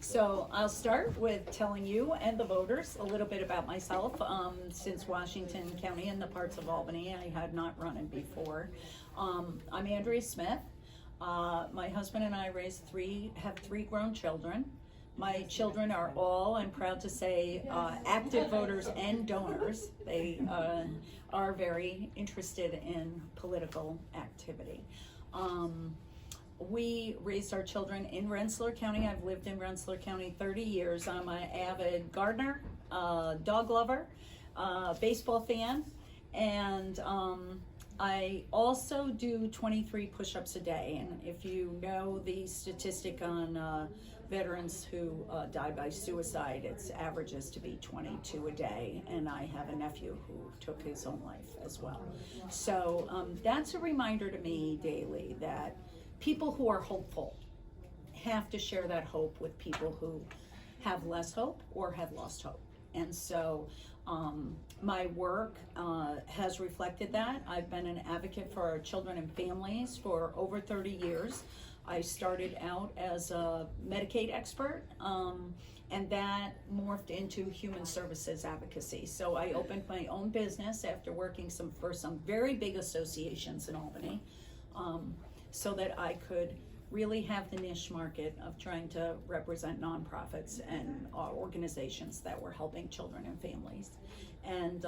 So I'll start with telling you and the voters a little bit about myself. Since Washington County and the parts of Albany, I had not run in before. I'm Andrea Smyth. My husband and I have three grown children. My children are all, I'm proud to say, active voters and donors. They are very interested in political activity. We raised our children in Rensselaer County. I've lived in Rensselaer County 30 years. I'm an avid gardener, dog lover, baseball fan, and I also do 23 push-ups a day. And if you know the statistic on veterans who die by suicide, it averages to be 22 a day. And I have a nephew who took his own life as well. So that's a reminder to me daily that people who are hopeful have to share that hope with people who have less hope or have lost hope. And so my work has reflected that. I've been an advocate for our children and families for over 30 years. I started out as a Medicaid expert, and that morphed into human services advocacy. So I opened my own business after working for some very big associations in Albany, so that I could really have the niche market of trying to represent nonprofits and organizations that were helping children and families. And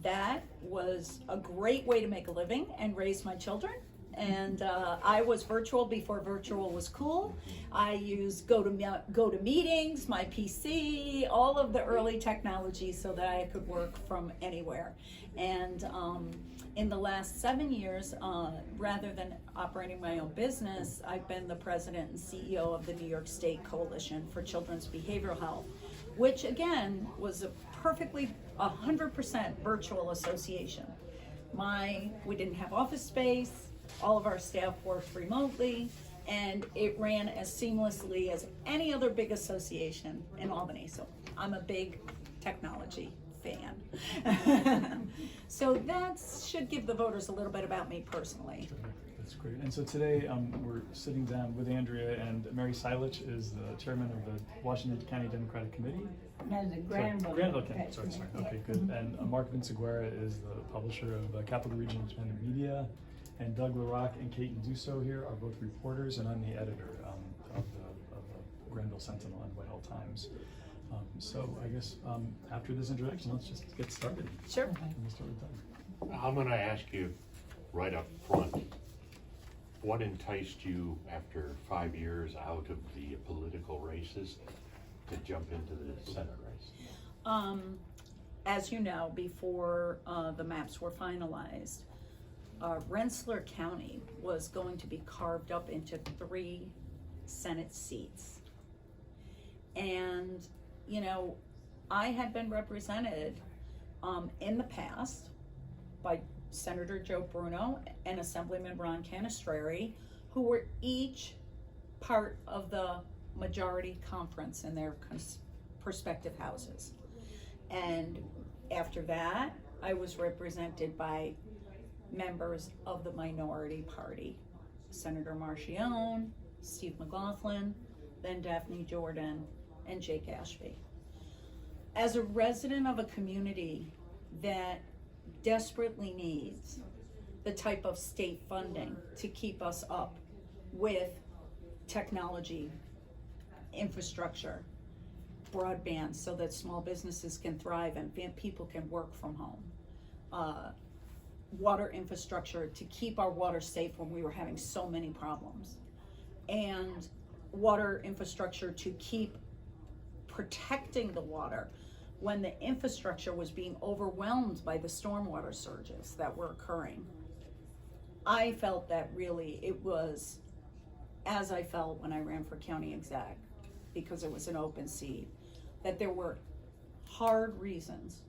that was a great way to make a living and raise my children. And I was virtual before virtual was cool. I used GoToMeetings, my PC, all of the early technology so that I could work from anywhere. And in the last 7 years, rather than operating my own business, I've been the president and CEO of the New York State Coalition for Children's Behavioral Health, which again was a perfectly 100% virtual association. We didn't have office space. All of our staff worked remotely, and it ran as seamlessly as any other big association in Albany. So I'm a big technology fan. So that should give the voters a little bit about me personally. That's great. And so today we're sitting down with Andrea, and Mary Silich is the chairman of the Washington County Democratic Committee. Granville County. Sorry. Okay, good. And Mark Vinciguerra is the publisher of Capital Region Independent Media. And Doug LaRock and Kate Dusso here are both reporters, and I'm the editor of the Granville Sentinel and Whitehall Times. So I guess after this introduction, let's just get started. Sure. We'll start with Doug. I'm going to ask you right up front, what enticed you after 5 years out of the political races to jump into the Senate race? As you know, before the maps were finalized, Rensselaer County was going to be carved up into 3 Senate seats. And, you know, I had been represented in the past by Senator Joe Bruno and Assemblyman Ron Canestrari, who were each part of the majority conference in their prospective houses. And after that, I was represented by members of the minority party, Senator Marchione, Steve McLaughlin, then Daphne Jordan, and Jake Ashby. As a resident of a community that desperately needs the type of state funding to keep us up with technology, infrastructure, broadband so that small businesses can thrive and people can work from home, water infrastructure to keep our water safe when we were having so many problems, and water infrastructure to keep protecting the water when the infrastructure was being overwhelmed by the stormwater surges that were occurring. I felt that really it was as I felt when I ran for county exec, because it was an open seat, that there were hard reasons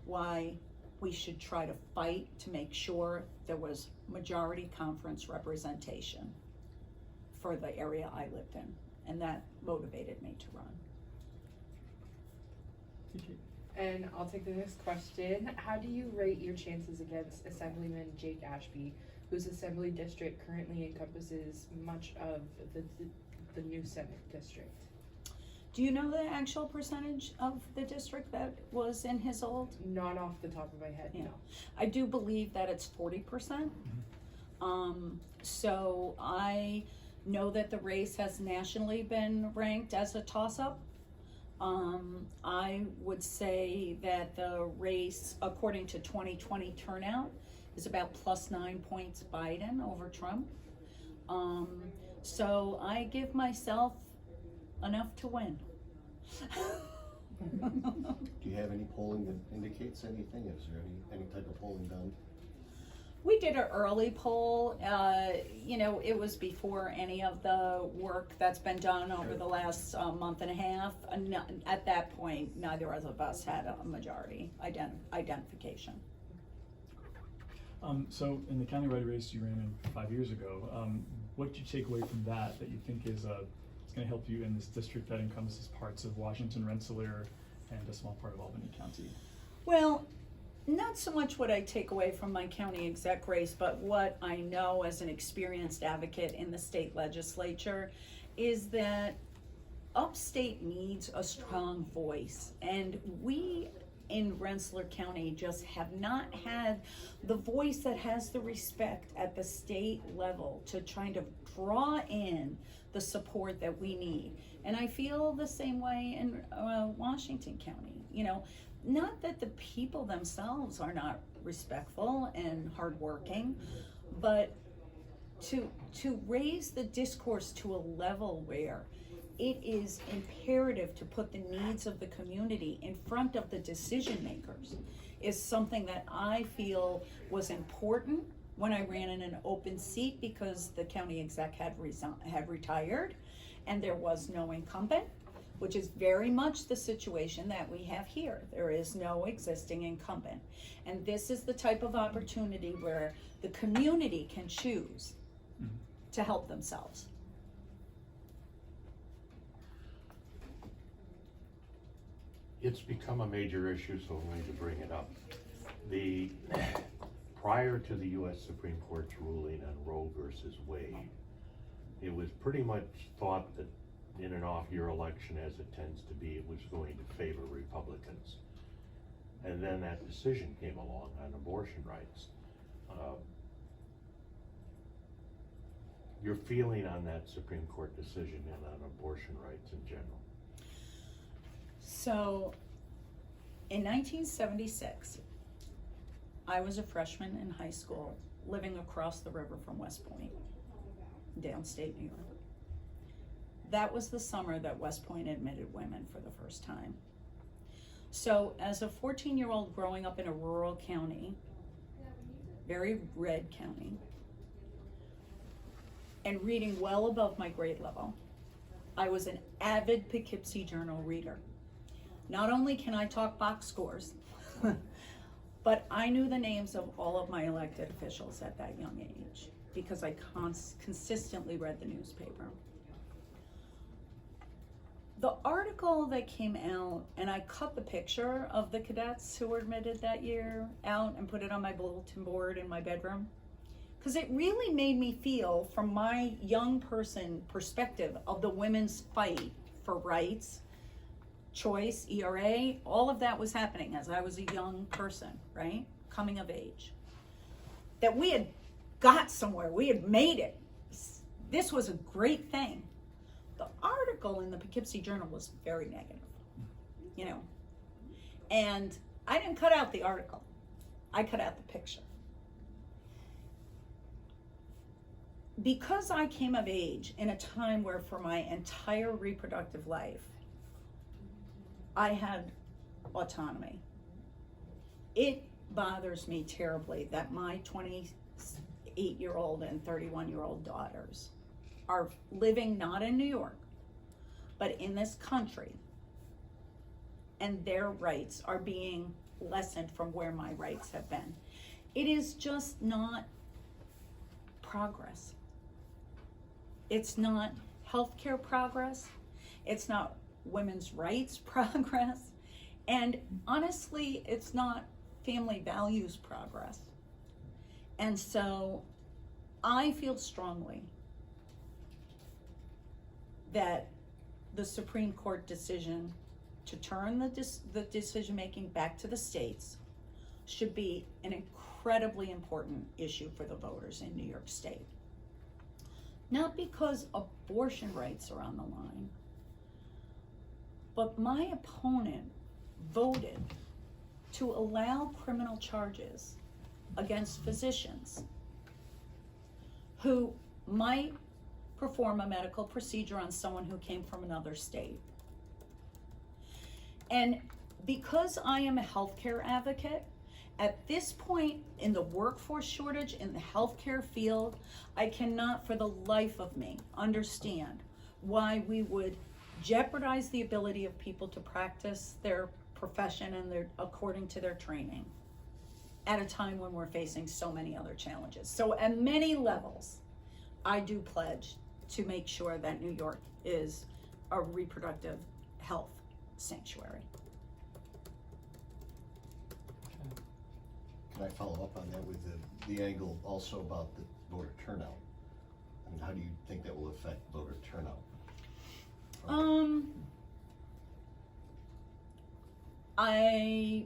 why we should try to fight to make sure there was majority conference representation for the area I lived in, and that motivated me to run. And I'll take the next question. How do you rate your chances against Assemblyman Jake Ashby, whose assembly district currently encompasses much of the new Senate district? Do you know the actual percentage of the district that was in his old? Not off the top of my head, Yeah. no. I do believe that it's 40%. So I know that the race has nationally been ranked as a toss-up. I would say that the race, according to 2020 turnout, is about +9 points Biden over Trump. So I give myself enough to win. Do you have any polling that indicates anything? Is there any type of polling done? We did an early poll. You know, it was before any of the work that's been done over the last month and a half. At that point, neither of us had a majority identification. So in the countywide race you ran in 5 years ago, what did you take away from that you think is it's going to help you in this district that encompasses parts of Washington, Rensselaer, and a small part of Albany County? Well, not so much what I take away from my county exec race, but what I know as an experienced advocate in the state legislature is that upstate needs a strong voice, and we in Rensselaer County just have not had the voice that has the respect at the state level to try to draw in the support that we need. And I feel the same way in Washington County. You know, not that the people themselves are not respectful and hardworking, but to raise the discourse to a level where it is imperative to put the needs of the community in front of the decision makers is something that I feel was important when I ran in an open seat, because the county exec had retired and there was no incumbent, which is very much the situation that we have here. There is no existing incumbent. And this is the type of opportunity where the community can choose to help themselves. It's become a major issue, so I'm going to bring it up. Prior to the U.S. Supreme Court's ruling on Roe versus Wade, it was pretty much thought that in an off-year election, as it tends to be, it was going to favor Republicans. And then that decision came along on abortion rights. Your feeling on that Supreme Court decision and on abortion rights in general? So, in 1976, I was a freshman in high school living across the river from West Point, downstate New York. That was the summer that West Point admitted women for the first time. So, as a 14-year-old growing up in a rural county, very red county, and reading well above my grade level, I was an avid Poughkeepsie Journal reader. Not only can I talk box scores, but I knew the names of all of my elected officials at that young age because I consistently read the newspaper. The article that came out, and I cut the picture of the cadets who were admitted that year out and put it on my bulletin board in my bedroom, because it really made me feel, from my young person perspective, of the women's fight for rights, choice, ERA, all of that was happening as I was a young person, right? Coming of age. That we had got somewhere, we had made it. This was a great thing. The article in the Poughkeepsie Journal was very negative, you know. And I didn't cut out the article. I cut out the picture. Because I came of age in a time where for my entire reproductive life, I had autonomy. It bothers me terribly that my 28-year-old and 31-year-old daughters are living not in New York, but in this country, and their rights are being lessened from where my rights have been. It is just not progress. It's not healthcare progress. It's not women's rights progress. And honestly, it's not family values progress. And so I feel strongly that the Supreme Court decision to turn the decision-making back to the states should be an incredibly important issue for the voters in New York State. Not because abortion rights are on the line, but my opponent voted to allow criminal charges against physicians who might perform a medical procedure on someone who came from another state. And because I am a healthcare advocate, at this point in the workforce shortage in the healthcare field, I cannot for the life of me understand why we would jeopardize the ability of people to practice their profession and according to their training at a time when we're facing so many other challenges. So at many levels, I do pledge to make sure that New York is a reproductive health sanctuary. Can I follow up on that with the angle also about the voter turnout? I mean, how do you think that will affect voter turnout? I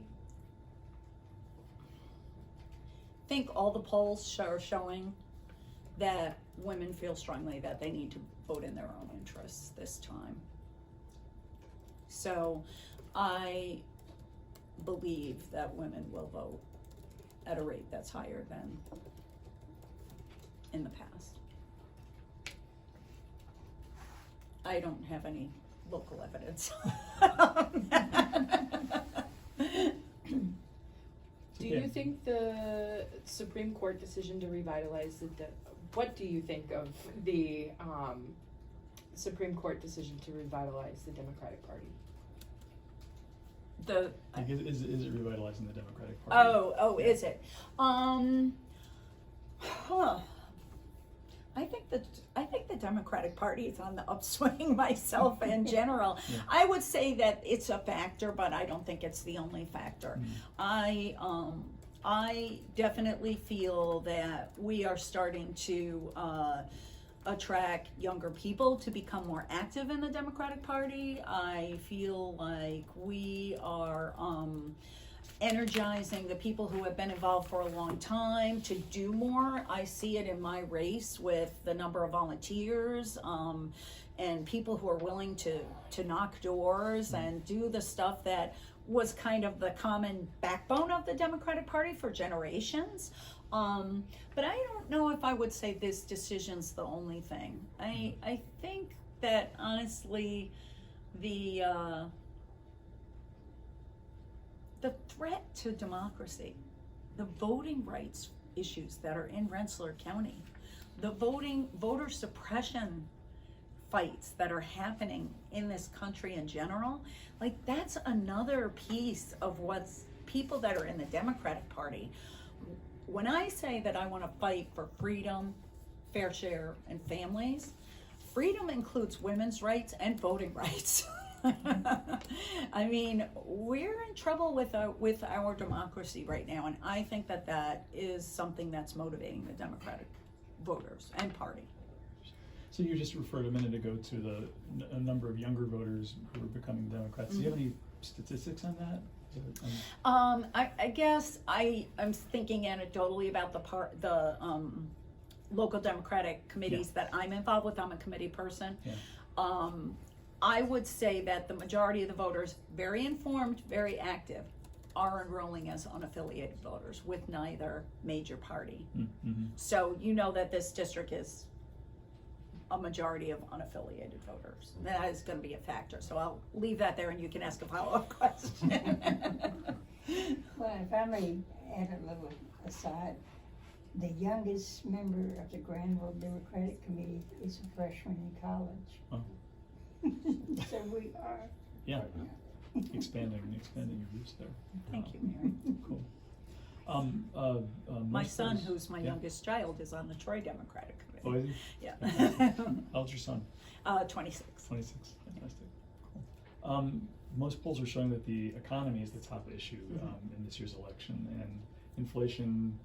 think all the polls are showing that women feel strongly that they need to vote in their own interests this time. So I believe that women will vote at a rate that's higher than in the past. I don't have any local evidence on that. Do you think the Supreme Court decision to revitalize what do you think of the Supreme Court decision to revitalize the Democratic Party? Like, is it revitalizing the Democratic Party? Oh, is it? I think the Democratic Party is on the upswing myself in general. Yeah. I would say that it's a factor, but I don't think it's the only factor. I definitely feel that we are starting to attract younger people to become more active in the Democratic Party. I feel like we are energizing the people who have been involved for a long time to do more. I see it in my race with the number of volunteers and people who are willing to knock doors and do the stuff that was kind of the common backbone of the Democratic Party for generations. But I don't know if I would say this decision's the only thing. I think that honestly the threat to democracy, the voting rights issues that are in Rensselaer County, the voter suppression fights that are happening in this country in general, like that's another piece of what's people that are in the Democratic Party. When I say that I want to fight for freedom, fair share, and families, freedom includes women's rights and voting rights. I mean, we're in trouble with our democracy right now, and I think that is something that's motivating the Democratic voters and party. So you just referred a minute ago to a number of younger voters who are becoming Democrats. Do you have any statistics on that? I guess I'm thinking anecdotally about the local Democratic committees that I'm involved with. I'm a committee person. Yeah. I would say that the majority of the voters, very informed, very active, are enrolling as unaffiliated voters with neither major party. Mm-hmm. So you know that this district is a majority of unaffiliated voters. That is going to be a factor. So I'll leave that there and you can ask a follow-up question. Well, if I may add a little aside, the youngest member of the Granville Democratic Committee is a freshman in college. Oh. So we are. Yeah. Expanding your roots there. Thank you, Mary. Cool. My son, polls- who's my yeah. youngest child, is on the Troy Democratic Committee. Oh, is he? Yeah. How old's your son? 26. 26. Fantastic. Cool. Most polls are showing that the economy is the top issue in this year's election, and inflation,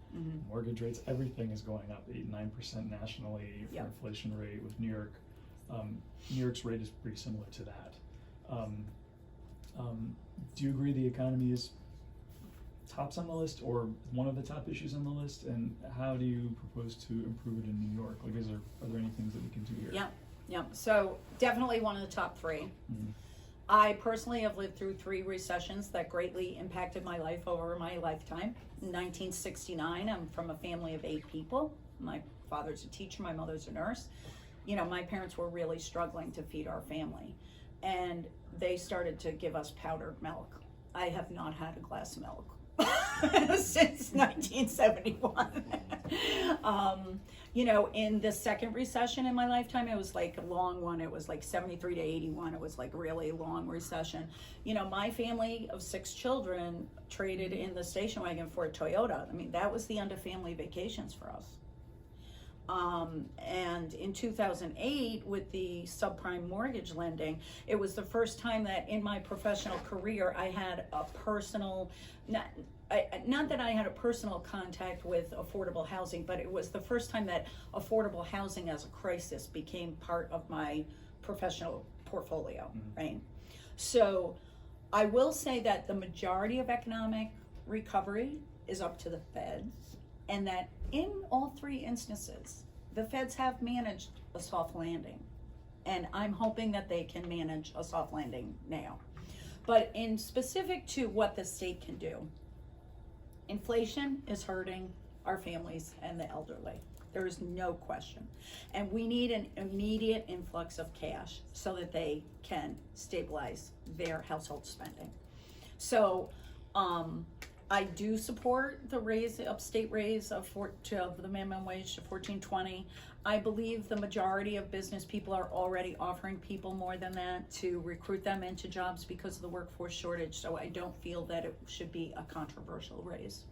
mortgage rates, everything is going up 8-9% nationally for Yep. inflation rate, with New York New York's rate is pretty similar to that. Do you agree the economy is tops on the list, or one of the top issues on the list? And how do you propose to improve it in New York? Like, are there any things that we can do here? Yeah. So definitely one of the top three. Mhm. I personally have lived through 3 recessions that greatly impacted my life over my lifetime. In 1969, I'm from a family of 8 people. My father's a teacher, my mother's a nurse. You know, my parents were really struggling to feed our family, and they started to give us powdered milk. I have not had a glass of milk since 1971. You know, in the second recession in my lifetime, it was like a long one. It was like 73 to 81. It was like really long recession. You know, my family of 6 children traded in the station wagon for a Toyota. I mean, that was the end of family vacations for us. And in 2008, with the subprime mortgage lending, it was the first time that in my professional career I had a personal, not that I had a personal contact with affordable housing, but it was the first time that affordable housing as a crisis became part of my professional portfolio, right? So I will say that the majority of economic recovery is up to the feds, and that in all 3 instances, the feds have managed a soft landing, and I'm hoping that they can manage a soft landing now. But in specific to what the state can do, inflation is hurting our families and the elderly. There is no question. And we need an immediate influx of cash so that they can stabilize their household spending. So, I do support the upstate raise of the minimum wage to $14.20. I believe the majority of business people are already offering people more than that to recruit them into jobs because of the workforce shortage. So I don't feel that it should be a controversial raise.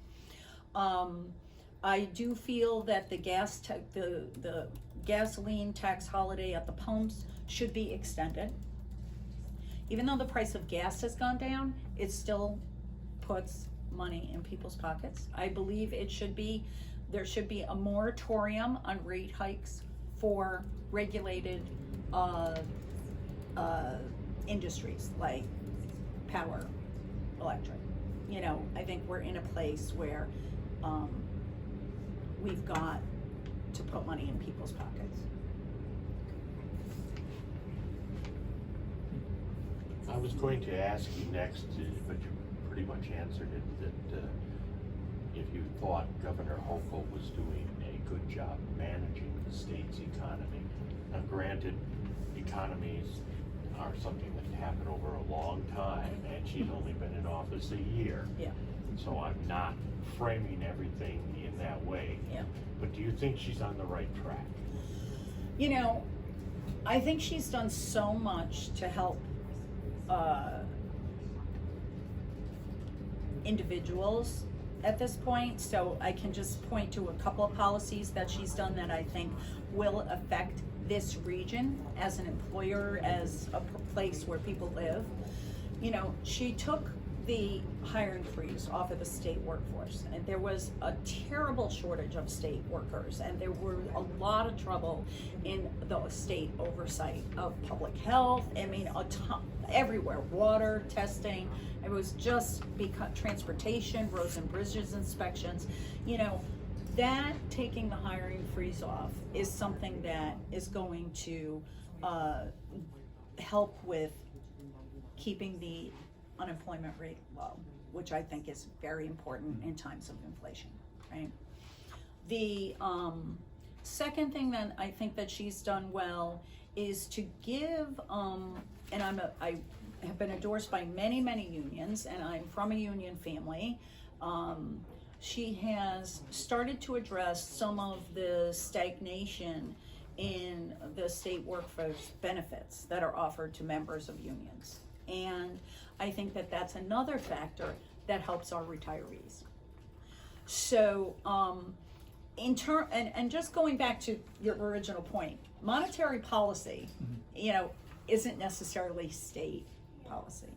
I do feel that the the gasoline tax holiday at the pumps should be extended. Even though the price of gas has gone down, it still puts money in people's pockets. I believe there should be a moratorium on rate hikes for regulated industries like power, electric. You know, I think we're in a place where we've got to put money in people's pockets. I was going to ask you next, but you pretty much answered it, that if you thought Governor Hochul was doing a good job managing the state's economy. Now granted, economies are something that happen over a long time, and she's only been in office a year. Yeah. So I'm not framing everything in that way. Yeah. But do you think she's on the right track? You know, I think she's done so much to help individuals at this point. So I can just point to a couple of policies that she's done that I think will affect this region as an employer, as a place where people live. You know, she took the hiring freeze off of the state workforce, and there was a terrible shortage of state workers, and there were a lot of trouble in the state oversight of public health. I mean, a ton, everywhere, water, testing. It was just because transportation, roads and bridges inspections. You know, that taking the hiring freeze off is something that is going to help with keeping the unemployment rate low, which I think is very important in times of inflation, right? The second thing that I think that she's done well is to give, and I have been endorsed by many, many unions, and I'm from a union family. She has started to address some of the stagnation in the state workforce benefits that are offered to members of unions. And I think that that's another factor that helps our retirees. So, and just going back to your original point, monetary policy, you know, isn't necessarily state policy.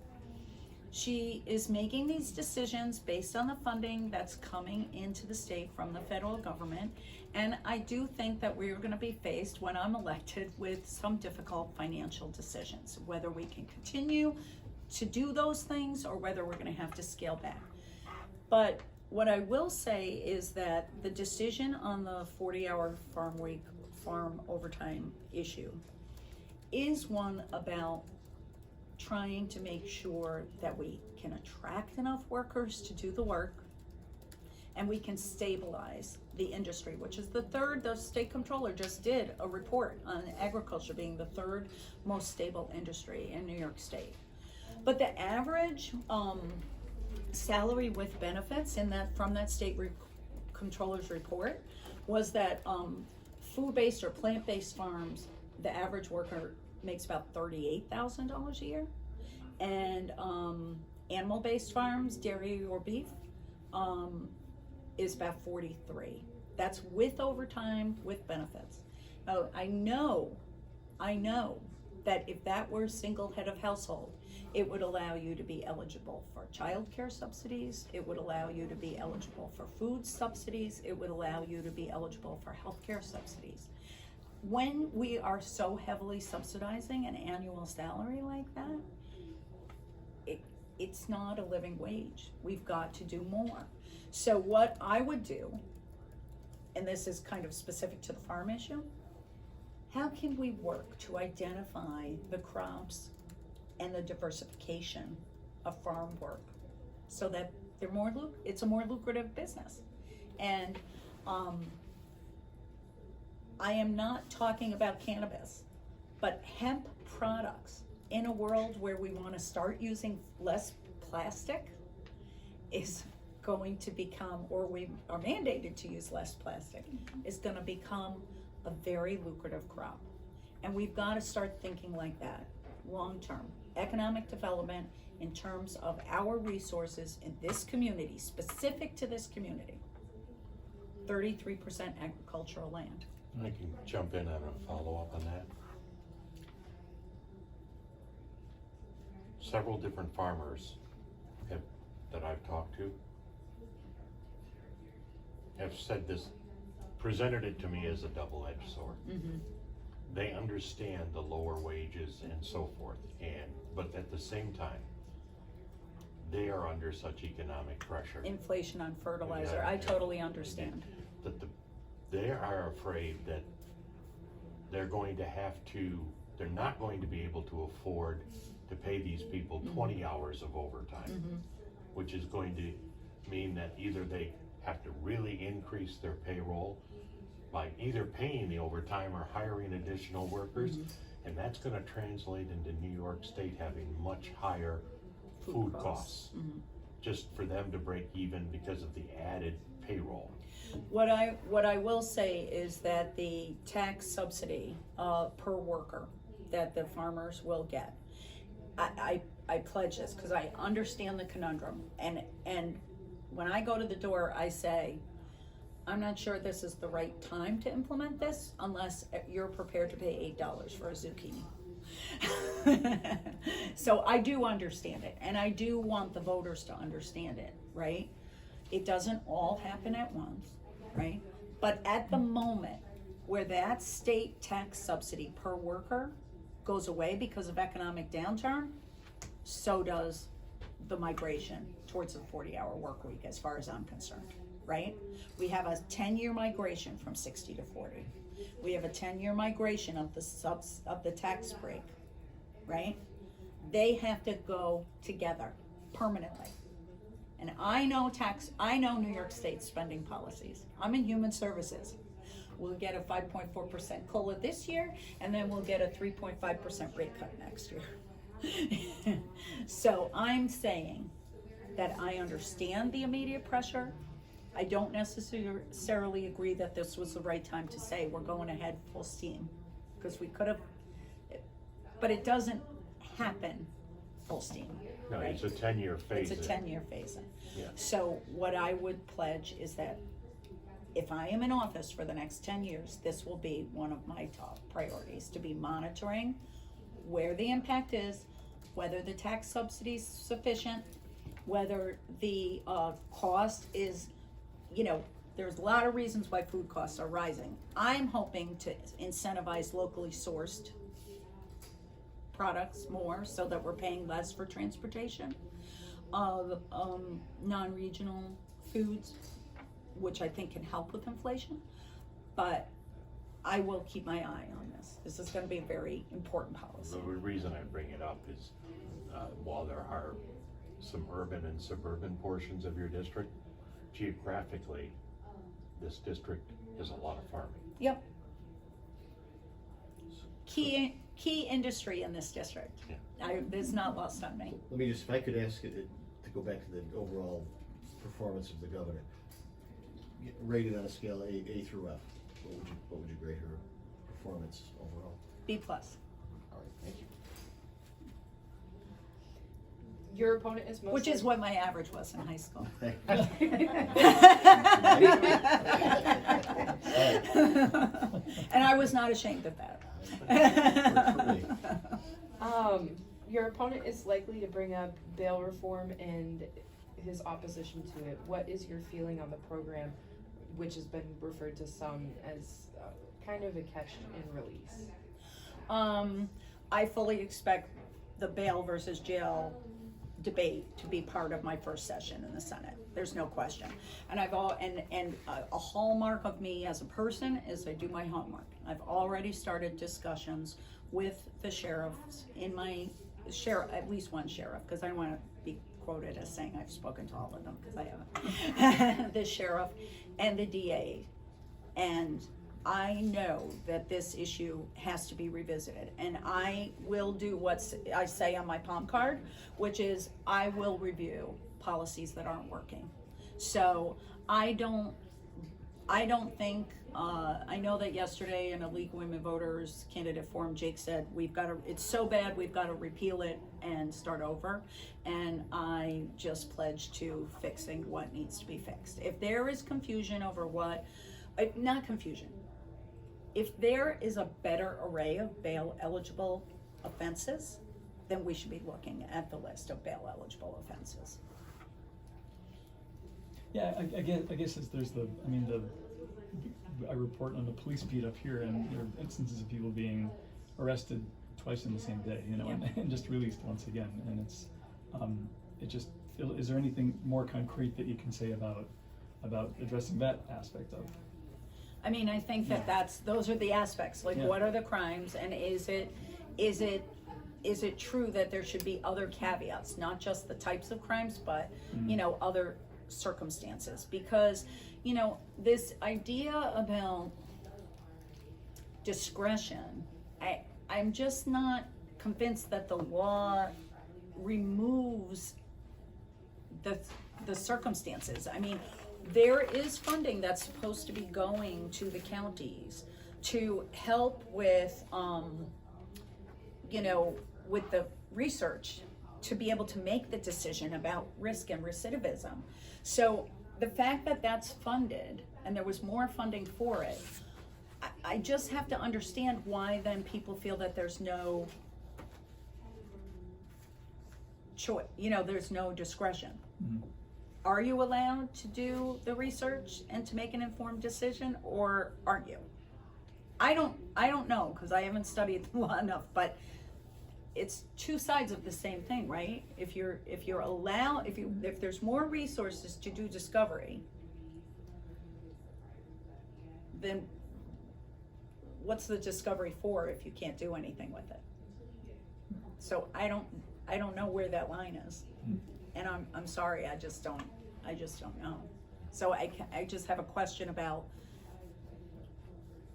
She is making these decisions based on the funding that's coming into the state from the federal government. And I do think that we're gonna be faced, when I'm elected, with some difficult financial decisions, whether we can continue to do those things or whether we're gonna have to scale back. But what I will say is that the decision on the 40-hour farm week, farm overtime issue is one about trying to make sure that we can attract enough workers to do the work and we can stabilize the industry, which is the state comptroller just did a report on agriculture being the third most stable industry in New York State. But the average salary with benefits from that state comptroller's report was that food-based or plant-based farms, the average worker makes about $38,000 a year, and animal-based farms, dairy or beef, is about 43. That's with overtime, with benefits. Now, I know that if that were a single head of household, it would allow you to be eligible for child care subsidies, it would allow you to be eligible for food subsidies, it would allow you to be eligible for healthcare subsidies. When we are so heavily subsidizing an annual salary like that, it's not a living wage. We've got to do more. So what I would do, and this is kind of specific to the farm issue, how can we work to identify the crops and the diversification of farm work so that it's a more lucrative business? And I am not talking about cannabis, but hemp products in a world where we want to start using less plastic is going to become, or we are mandated to use less plastic, is going to become a very lucrative crop. And we've got to start thinking like that, long-term. Economic development in terms of our resources in this community, specific to this community. 33% agricultural land. I can jump in on a follow-up on that. Several different farmers that I've talked to have said this, presented it to me as a double-edged sword. Mm-hmm. They understand the lower wages and so forth, but at the same time, they are under such economic pressure. Inflation on fertilizer, Yeah, I totally understand. That they are afraid that they're not going to be able to afford to pay these people 20 hours of overtime, which is going to mean that either they have to really increase their payroll by either paying the overtime or hiring additional workers, and that's gonna translate into New York State having much higher food costs, just for them to break even because of the added payroll. What I will say is that the tax subsidy per worker that the farmers will get, I pledge this because I understand the conundrum, and when I go to the door I say, I'm not sure this is the right time to implement this unless you're prepared to pay $8 for a zucchini. So I do understand it, and I do want the voters to understand it, right? It doesn't all happen at once, right? But at the moment where that state tax subsidy per worker goes away because of economic downturn, so does the migration towards the 40-hour work week, as far as I'm concerned, right? We have a 10-year migration from 60 to 40. We have a 10-year migration of the tax break, right? They have to go together permanently. And I know New York State spending policies. I'm in human services. We'll get a 5.4% COLA this year, and then we'll get a 3.5% rate cut next year. So I'm saying that I understand the immediate pressure. I don't necessarily agree that this was the right time to say we're going ahead full steam, because we could have, but it doesn't happen full steam. No, right? it's a 10-year phase. It's a 10-year phase-in. Yeah. So what I would pledge is that if I am in office for the next 10 years, this will be one of my top priorities, to be monitoring where the impact is, whether the tax subsidy is sufficient, whether the cost is, there's a lot of reasons why food costs are rising. I'm hoping to incentivize locally sourced products more so that we're paying less for transportation of non-regional foods, which I think can help with inflation. But I will keep my eye on this. This is going to be a very important policy. The reason I bring it up is while there are some urban and suburban portions of your district, geographically, this district is a lot of farming. Yep. Key industry in this district. Yeah. It's not lost on me. Let me just, if I could ask it to go back to the overall performance of the governor. Rated on a scale of A through F, what would you grade her performance overall? B+. All right, thank you. Your opponent is mostly. Which is what my average was in high school. And I was not ashamed of that. Your opponent is likely to bring up bail reform and his opposition to it. What is your feeling on the program, which has been referred to some as kind of a catch and release? I fully expect the bail versus jail debate to be part of my first session in the Senate. There's no question. And a hallmark of me as a person is I do my homework. I've already started discussions with the sheriffs in my at least one sheriff, because I don't want to be quoted as saying I've spoken to all of them, because I haven't. The sheriff and the DA. And I know that this issue has to be revisited, and I will do what I say on my palm card, which is I will review policies that aren't working. So I don't think, I know that yesterday in a League of Women Voters candidate forum, Jake said, it's so bad, we've got to repeal it and start over. And I just pledge to fixing what needs to be fixed. If there is confusion over not confusion, if there is a better array of bail eligible offenses, then we should be looking at the list of bail eligible offenses. Yeah, I guess I report on the police beat up here, and there are instances of people being arrested twice in the same day, and just released once again. And it's, is there anything more concrete that you can say about addressing that aspect of? I mean, I think those are the aspects, like what are the crimes, and is it true that there should be other caveats, not just the types of crimes, but, other circumstances? Because, this idea about discretion, I'm just not convinced that the law removes the circumstances. I mean, there is funding that's supposed to be going to the counties to help with, with the research to be able to make the decision about risk and recidivism. So the fact that that's funded and there was more funding for it, I just have to understand why then people feel that there's no choice, there's no discretion. Mm-hmm. Are you allowed to do the research and to make an informed decision, or aren't you? I don't know, because I haven't studied the law enough, but it's two sides of the same thing, right? If there's more resources to do discovery, then what's the discovery for if you can't do anything with it? So I don't know where that line is. And I'm sorry, I just don't know. So I just have a question about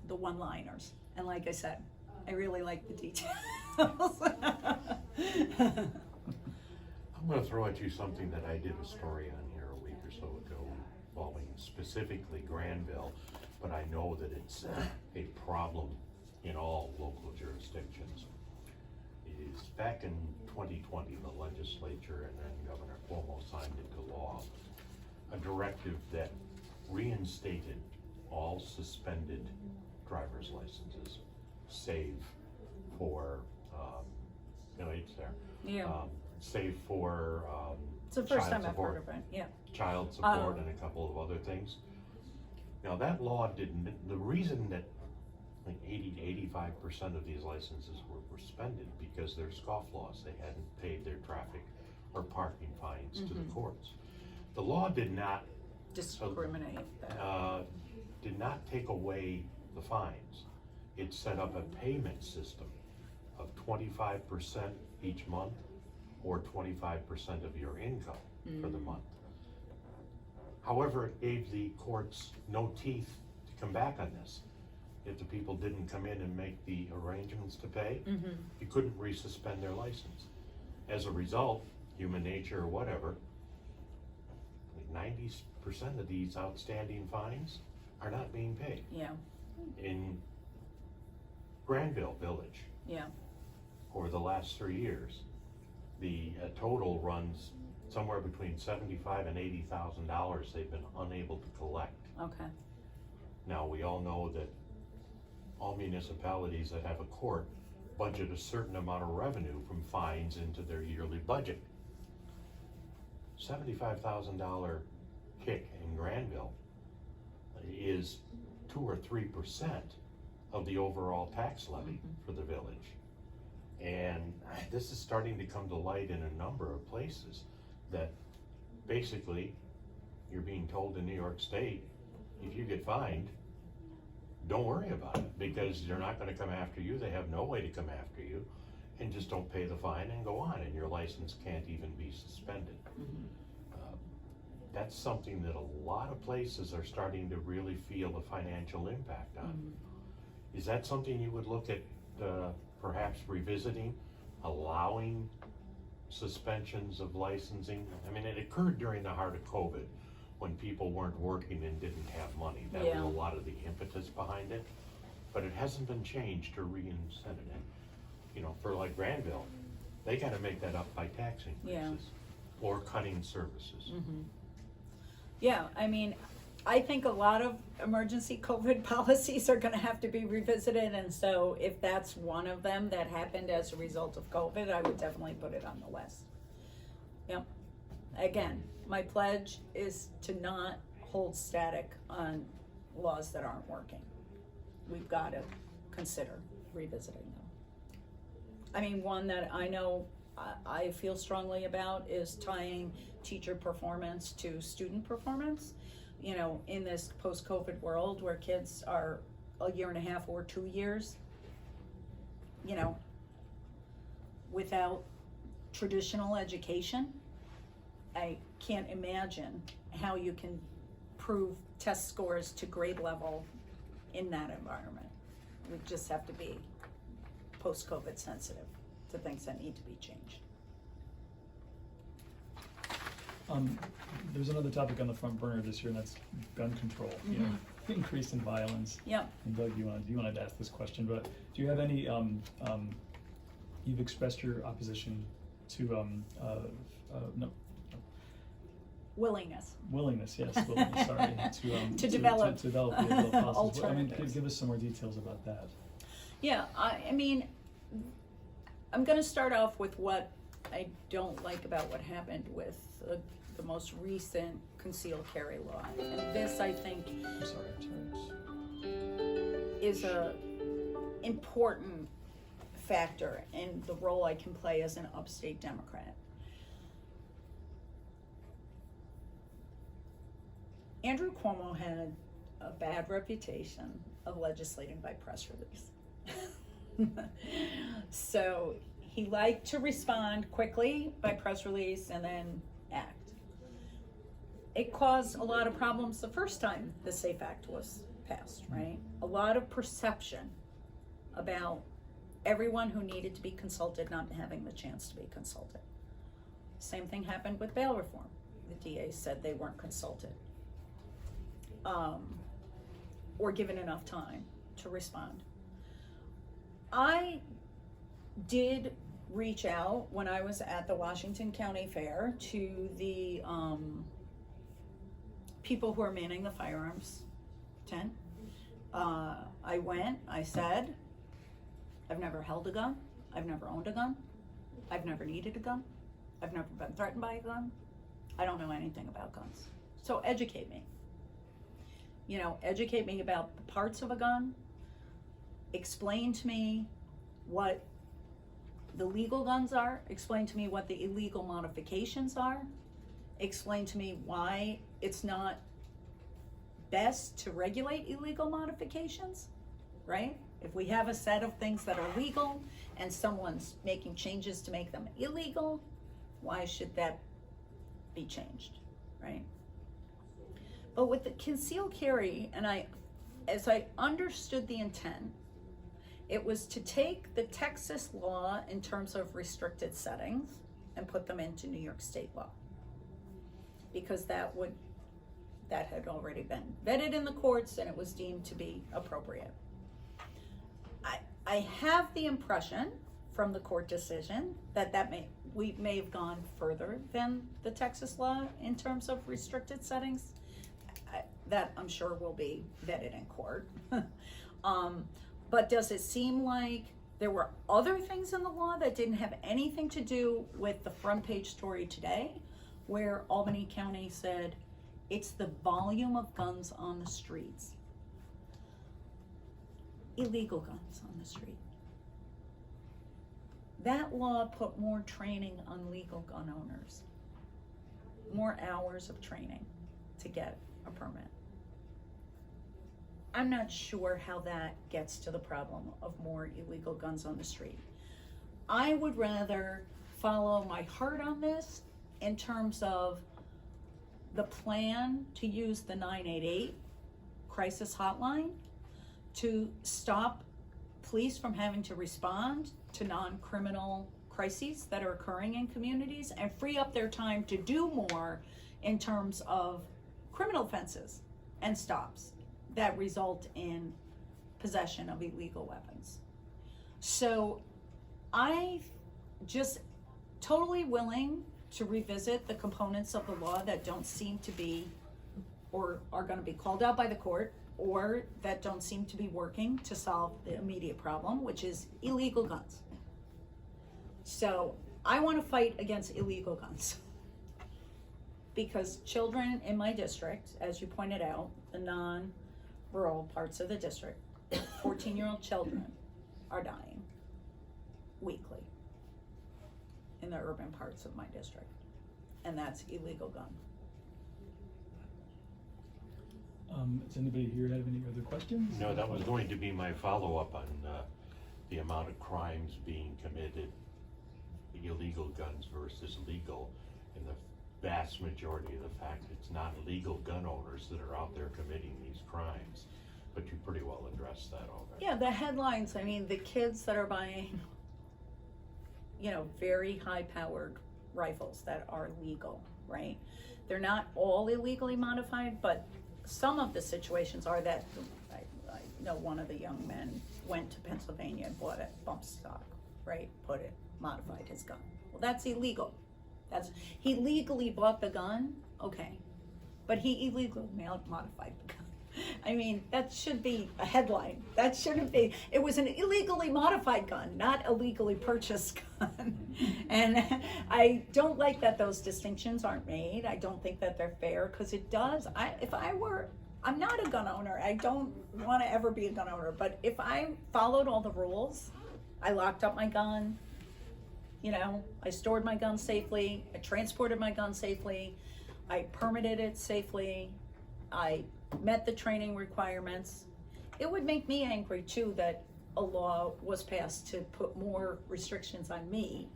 the one-liners. And like I said, I really like the details. I'm going to throw at you something that I did a story on here a week or so ago involving specifically Granville, but I know that it's a problem in all local jurisdictions. Is back in 2020, the legislature and then Governor Cuomo signed into law a directive that reinstated all suspended driver's licenses, save for millage there. Yeah, Save for, it's the first child time I've support. heard of it, yeah. child support and a couple of other things. Now, that law didn't, the reason that like 80 to 85% of these licenses were suspended because they're scofflaws. They hadn't paid their traffic or parking fines to the courts. The law did not Discriminate that. did not take away the fines. It set up a payment system of 25% each month or 25% of your income for the month. However, it gave the courts no teeth to come back on this. If the people didn't come in and make the arrangements to pay, you couldn't resuspend their license. As a result, human nature or whatever, like 90% of these outstanding fines are not being paid. Yeah, In Granville Village, yeah, over the last 3 years, the total runs somewhere between $75,000 and $80,000 they've been unable to collect. okay, Now, we all know that all municipalities that have a court budget a certain amount of revenue from fines into their yearly budget. $75,000 kick in Granville is 2 or 3% of the overall tax levy for the village. And this is starting to come to light in a number of places that basically you're being told in New York State, if you get fined, don't worry about it because they're not gonna come after you. They have no way to come after you, and just don't pay the fine and go on, and your license can't even be suspended. That's something that a lot of places are starting to really feel the financial impact on. Is that something you would look at perhaps revisiting, allowing suspensions of licensing? I mean, it occurred during the heart of COVID when people weren't working and didn't have money. That was Yeah. a lot of the impetus behind it, but it hasn't been changed or reinstated. And, you know, for like Granville, they gotta make that up by tax increases or cutting services. yeah, I mean, I think a lot of emergency COVID policies are gonna have to be revisited, and so if that's one of them that happened as a result of COVID, I would definitely put it on the list. Yep. Again, my pledge is to not hold static on laws that aren't working. We've gotta consider revisiting them. I mean, one that I know I feel strongly about is tying teacher performance to student performance. You know, in this post-COVID world where kids are a year and a half or 2 years, you know, without traditional education, I can't imagine how you can prove test scores to grade level in that environment. We just have to be post-COVID sensitive to things that need to be changed. There's another topic on the front burner this year, and that's gun control, you know, increase in violence. Yep. And Doug, you wanted to ask this question, but do you have any, you've expressed your opposition to, Willingness. willingness, yes, willingness, sorry, To develop. To develop the legal policies. I mean, alternatives. give us some more details about that. Yeah, I mean, I'm gonna start off with what I don't like about what happened with the most recent concealed carry law. And this, I think, I'm sorry. is a important factor in the role I can play as an upstate Democrat. Andrew Cuomo had a bad reputation of legislating by press release. So he liked to respond quickly by press release and then act. It caused a lot of problems the first time the SAFE Act was passed, right? A lot of perception about everyone who needed to be consulted not having the chance to be consulted. Same thing happened with bail reform. The DA said they weren't consulted or given enough time to respond. I did reach out when I was at the Washington County Fair to the people who are manning the firearms tent. I went, I said, I've never held a gun, I've never owned a gun. I've never needed a gun. I've never been threatened by a gun. I don't know anything about guns. So educate me. Educate me about the parts of a gun. Explain to me what the legal guns are. Explain to me what the illegal modifications are. Explain to me why it's not best to regulate illegal modifications, right? If we have a set of things that are legal and someone's making changes to make them illegal, why should that be changed, right? But with the concealed carry, as I understood the intent, it was to take the Texas law in terms of restricted settings and put them into New York State law. Because that had already been vetted in the courts and it was deemed to be appropriate. I have the impression from the court decision that we may have gone further than the Texas law in terms of restricted settings. That I'm sure will be vetted in court. But does it seem like there were other things in the law that didn't have anything to do with the front page story today, where Albany County said it's the volume of guns on the streets? Illegal guns on the street. That law put more training on legal gun owners, more hours of training to get a permit. I'm not sure how that gets to the problem of more illegal guns on the street. I would rather follow my heart on this in terms of the plan to use the 988 crisis hotline to stop police from having to respond to non-criminal crises that are occurring in communities and free up their time to do more in terms of criminal offenses and stops that result in possession of illegal weapons. So I just totally willing to revisit the components of the law that don't seem to be or are going to be called out by the court or that don't seem to be working to solve the immediate problem, which is illegal guns. So I want to fight against illegal guns because children in my district, as you pointed out, the non-rural parts of the district, 14-year-old children are dying weekly in the urban parts of my district, and that's illegal gun. Does anybody here have any other questions? No, that was going to be my follow-up on the amount of crimes being committed, illegal guns versus legal, and the vast majority of the fact it's not legal gun owners that are out there committing these crimes. But you pretty well addressed that already. Yeah, the headlines, I mean, the kids that are buying, very high-powered rifles that are legal, right? They're not all illegally modified, but some of the situations are that. I know one of the young men went to Pennsylvania and bought a bump stock, right? Modified his gun. Well, that's illegal. He legally bought the gun, okay, but he illegally modified the gun. I mean, that should be a headline. That shouldn't be. It was an illegally modified gun, not a legally purchased gun. And I don't like that those distinctions aren't made. I don't think that they're fair because it does. I'm not a gun owner. I don't want to ever be a gun owner. But if I followed all the rules, I locked up my gun, I stored my gun safely, I transported my gun safely, I permitted it safely, I met the training requirements. It would make me angry too that a law was passed to put more restrictions on me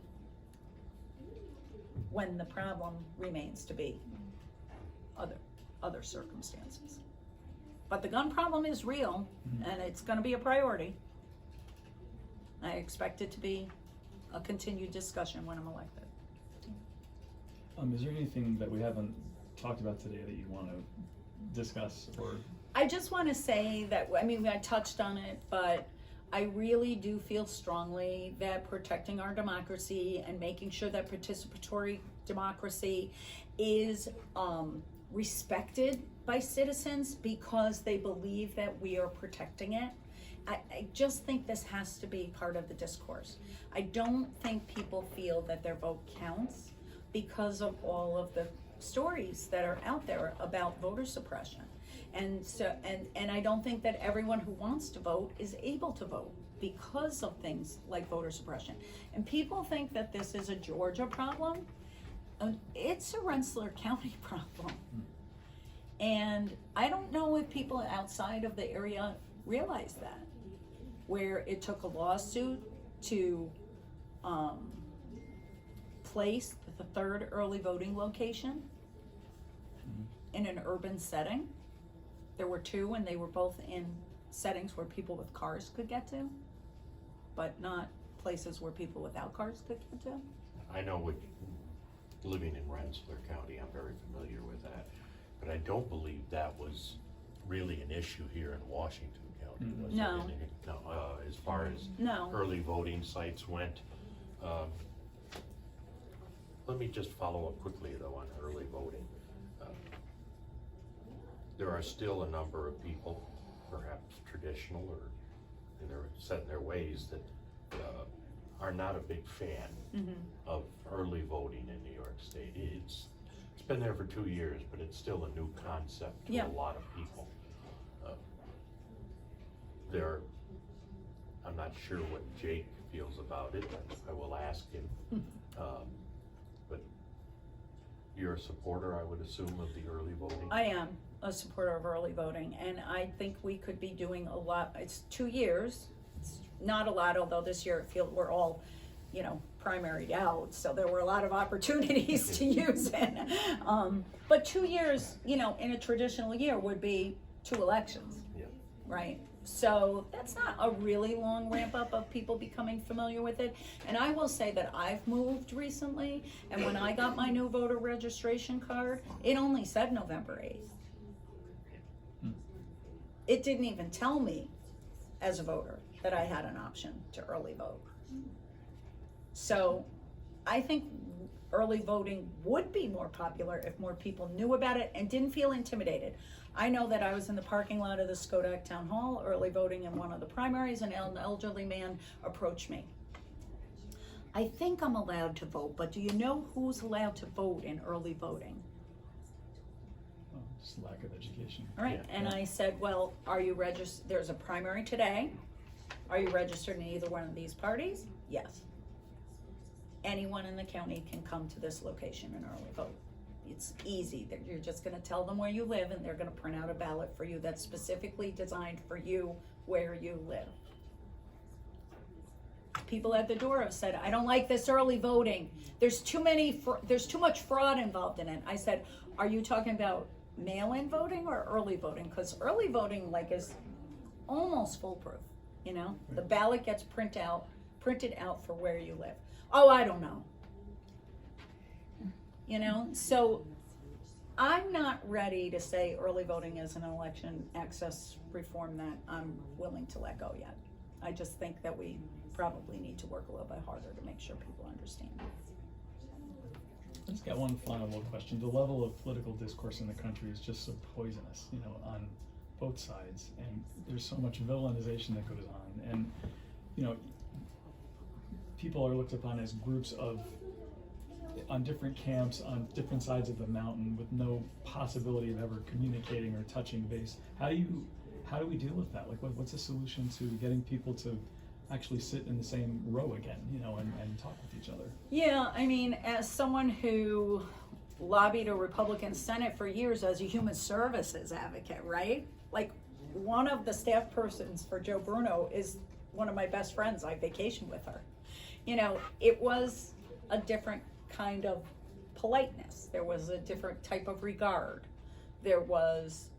when the problem remains to be other circumstances. But the gun problem is real, and it's going to be a priority. I expect it to be a continued discussion when I'm elected. Is there anything that we haven't talked about today that you want to discuss? Or I just want to say that, I touched on it, but I really do feel strongly that protecting our democracy and making sure that participatory democracy is respected by citizens because they believe that we are protecting it I just think this has to be part of the discourse. I don't think people feel that their vote counts because of all of the stories that are out there about voter suppression. And so, and I don't think that everyone who wants to vote is able to vote because of things like voter suppression. And people think that this is a Georgia problem. It's a Rensselaer County problem. And I don't know if people outside of the area realize that, where it took a lawsuit to place the third early voting location in an urban setting. There were two, and they were both in settings where people with cars could get to, but not places where people without cars could get to. I know what, living in Rensselaer County, I'm very familiar with that, but I don't believe that was really an issue here in Washington County. Was it? No. No, as far as No. early voting sites went. Let me just follow up quickly though on early voting. There are still a number of people, perhaps traditional or they're set in their ways, that are not a big fan of early voting in New York State. It's been there for 2 years, but it's still a new concept to Yeah. a lot of people. I'm not sure what Jake feels about it. I will ask him. But you're a supporter, I would assume, of the early voting? I am a supporter of early voting, and I think we could be doing a lot. It's 2 years. It's not a lot, although this year we're all, primaried out, so there were a lot of opportunities to use it. But 2 years, in a traditional year would be 2 elections, Yeah. right? So that's not a really long ramp up of people becoming familiar with it. And I will say that I've moved recently, and when I got my new voter registration card, it only said November 8th. It didn't even tell me as a voter that I had an option to early vote. So I think early voting would be more popular if more people knew about it and didn't feel intimidated. I know that I was in the parking lot of the Skodak Town Hall early voting in one of the primaries, and an elderly man approached me. I think I'm allowed to vote, but do you know who's allowed to vote in early voting? Oh, just lack of education. All right, Yeah. and I said, well, are you registered? There's a primary today. Are you registered in either one of these parties? Yes. Anyone in the county can come to this location and early vote. It's easy. You're just gonna tell them where you live, and they're gonna print out a ballot for you that's specifically designed for you where you live. People at the door have said, I don't like this early voting. There's too much fraud involved in it. I said, are you talking about mail-in voting or early voting? Because early voting is almost foolproof, The ballot gets printed out for where you live. Oh, I don't know. So I'm not ready to say early voting is an election access reform that I'm willing to let go yet. I just think that we probably need to work a little bit harder to make sure people understand. I just got one final little question. The level of political discourse in the country is just so poisonous, on both sides, and there's so much villainization that goes on, and people are looked upon as groups on different camps on different sides of the mountain with no possibility of ever communicating or touching base. How do we deal with that? What's the solution to getting people to actually sit in the same row again, and talk with each other? Yeah, I mean, as someone who lobbied a Republican Senate for years as a human services advocate, right? One of the staff persons for Joe Bruno is one of my best friends. I vacation with her. It was a different kind of politeness. There was a different type of regard. There was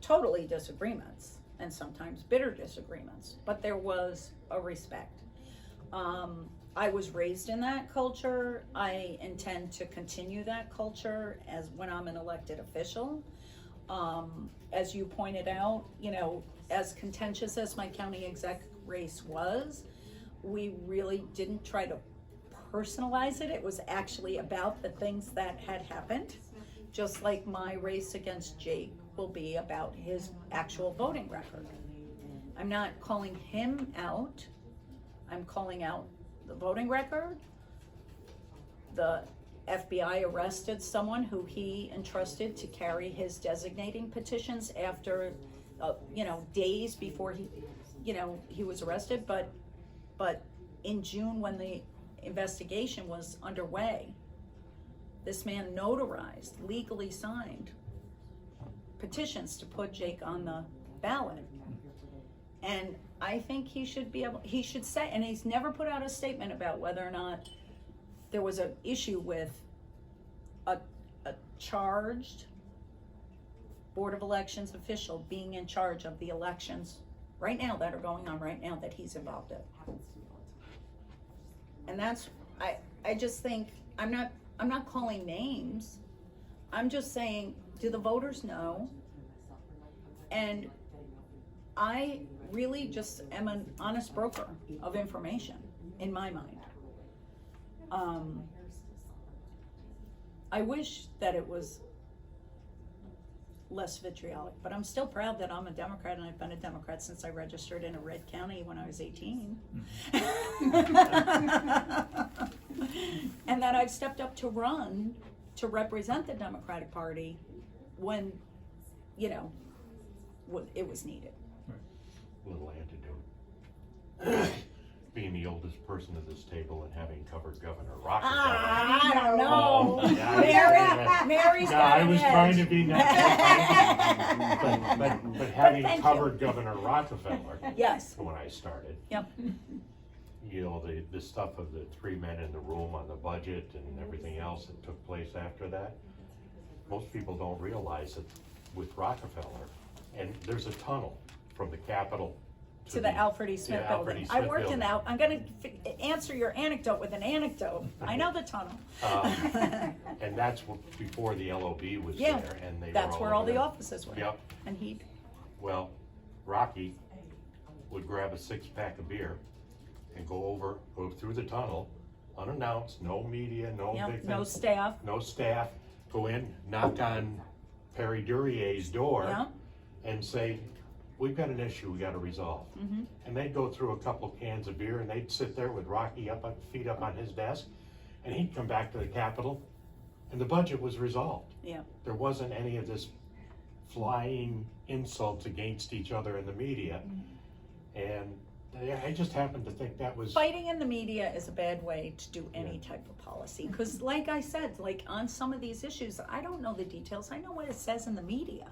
totally disagreements, and sometimes bitter disagreements, but there was a respect. I was raised in that culture. I intend to continue that culture when I'm an elected official. As you pointed out, as contentious as my county exec race was, we really didn't try to personalize it. It was actually about the things that had happened, just like my race against Jake will be about his actual voting record. I'm not calling him out. I'm calling out the voting record. The FBI arrested someone who he entrusted to carry his designating petitions after, days before he was arrested. But in June, when the investigation was underway, this man notarized, legally signed petitions to put Jake on the ballot. And I think he should say, and he's never put out a statement about whether or not there was an issue with a charged Board of Elections official being in charge of the elections right now that are going on right now that he's involved in. And that's, I just think, I'm not calling names. I'm just saying, do the voters know? And I really just am an honest broker of information in my mind. I wish that it was less vitriolic, but I'm still proud that I'm a Democrat, and I've been a Democrat since I registered in a red county when I was 18. And that I've stepped up to run to represent the Democratic Party when, when it was needed. Little antidote. Being the oldest person at this table and having covered Governor Rockefeller. I don't know. Mary's No, got I an was edge. trying to be nice. but having thank you. covered Governor Rockefeller Yes. when I started, Yep. the stuff of the 3 men in the room on the budget and everything else that took place after that, most people don't realize that with Rockefeller, and there's a tunnel from the Capitol To the Alfred E. Smith building. I worked in that. I'm going to answer your anecdote with an anecdote. I know the tunnel. And that's before the LOB was Yeah, there, and they that's were where all over the there. offices were. Yep. And he, Well, Rocky would grab a 6-pack of beer and go through the tunnel, unannounced, no media, no big thing. no staff. No staff, go in, knock on Perry Durier's door Yeah. and say, we've got an issue we gotta resolve. Mm-hmm. And they'd go through a couple cans of beer and they'd sit there with Rocky feet up on his desk, and he'd come back to the Capitol and the budget was resolved. Yeah. There wasn't any of this flying insults against each other in the media. And I just happened to think that was. Fighting in the media is a bad way to do any type of policy. Because like I said, like on some of these issues, I don't know the details. I know what it says in the media.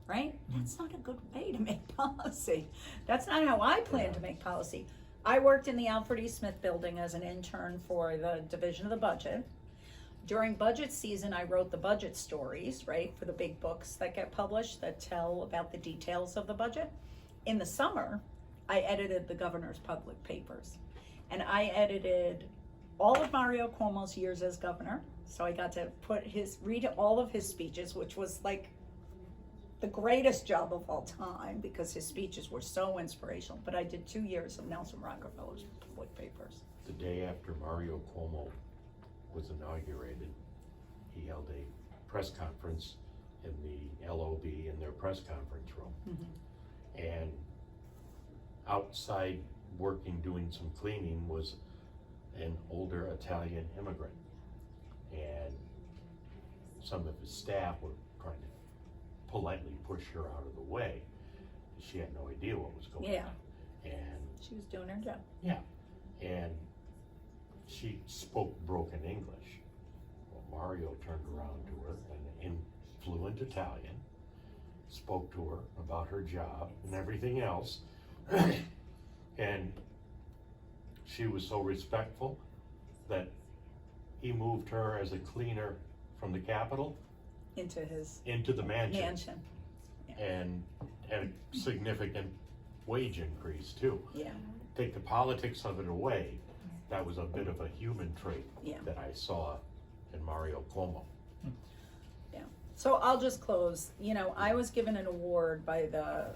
Right? That's not a good way to make policy. That's not how I plan to make policy. I worked in the Alfred E. Smith building as an intern for the Division of the Budget. During budget season, I wrote the budget stories, right, for the big books that get published that tell about the details of the budget. In the summer, I edited the governor's public papers. And I edited all of Mario Cuomo's years as governor. So I got to read all of his speeches, which was like the greatest job of all time because his speeches were so inspirational. But I did 2 years of Nelson Rockefeller's public papers. The day after Mario Cuomo was inaugurated, he held a press conference in the LOB in their press conference room. Mm-hmm. And outside working, doing some cleaning, was an older Italian immigrant. And some of his staff were trying to politely push her out of the way. She had no idea what was going on. And She was doing her job. yeah, and she spoke broken English. Well, Mario turned around to her and in fluent Italian, spoke to her about her job and everything else. And she was so respectful that he moved her as a cleaner from the Capitol into the mansion. And a significant wage increase too. Yeah. Take the politics of it away, that was a bit of a human trait that I saw in Mario Cuomo. Yeah. So I'll just close. I was given an award by the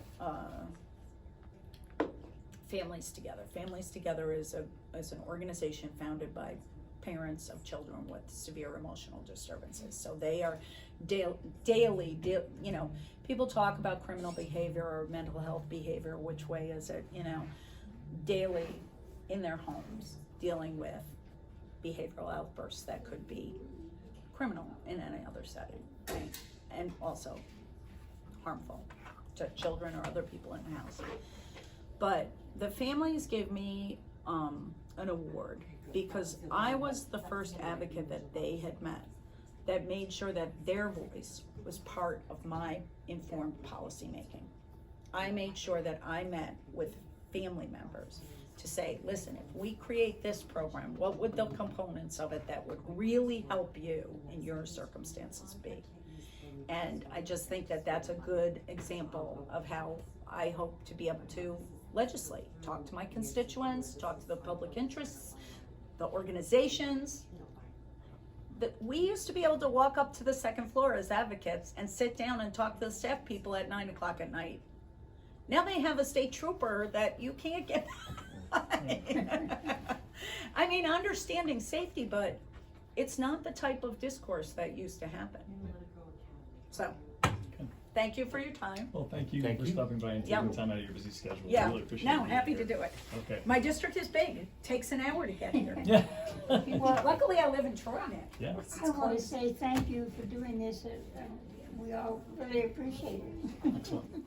Families Together. Families Together is an organization founded by parents of children with severe emotional disturbances. So they are daily, you know, people talk about criminal behavior or mental health behavior, which way is it, you know, daily in their homes dealing with behavioral outbursts that could be criminal in any other setting, right? And also harmful to children or other people in the house. But the families gave me an award because I was the first advocate that they had met that made sure that their voice was part of my informed policy making. I made sure that I met with family members to say, listen, if we create this program, what would the components of it that would really help you in your circumstances be? And I just think that that's a good example of how I hope to be able to legislate, talk to my constituents, talk to the public interests, the organizations. That we used to be able to walk up to the second floor as advocates and sit down and talk to the staff people at 9 o'clock at night. Now they have a state trooper that you can't get by. I mean, understanding safety, but it's not the type of discourse that used to happen. So, thank you for your time. Well, thank you Thank for you. stopping by and Yeah. taking time out of your busy schedule. Yeah, Really appreciate no, you being happy here. to do it. Okay. My district is big, it takes an hour to get here. Yeah. Well, luckily I live in Toronto. Yeah. I want to say thank you for doing this. We all really appreciate it. Excellent.